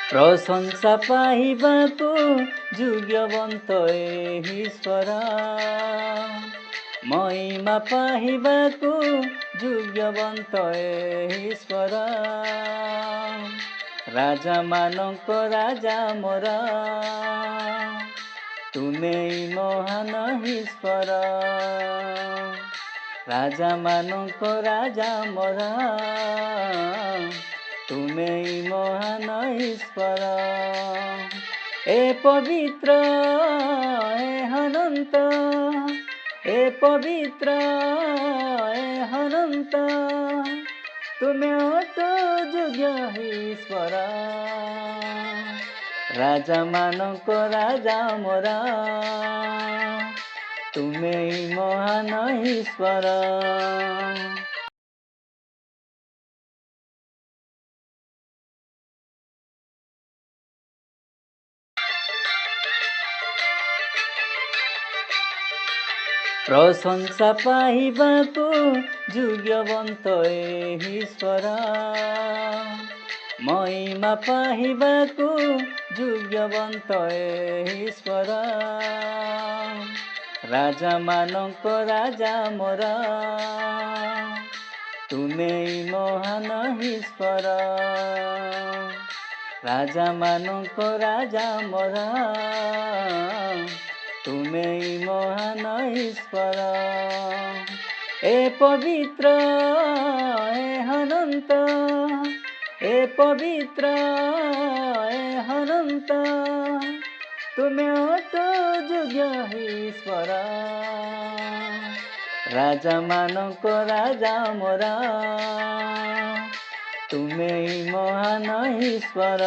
प्रशंसा पाइबाको जुग्यवन्त ईश्वर, महिमा पाइबाको जुग्यवन्त ईश्वर, राजा मानक राजा मोर, तुमे महान ईश्वर, राजा मानक राजा मोर, तुमे महान ईश्वर। ए पवित्र ए अनंत, ए पवित्र ए अनंत, तुमे अतो योग्य ईश्वर, राजा मानक राजा मोर, तुमे महान ईश्वर। प्रशंसा पाइबाको जुग्यवन्त ईश्वर, महिमा पाइबाको जुग्यवन्त ईश्वर, राजा मानक राजा मोर, तुमे महान ईश्वर, राजा मानक राजा मोर, तुमे महान ईश्वर। ए पवित्र ए अनंत, ए पवित्र ए अनंत, तुमे अतो योग्य ईश्वर, राजा मानक राजा मोर, तुमे महान ईश्वर।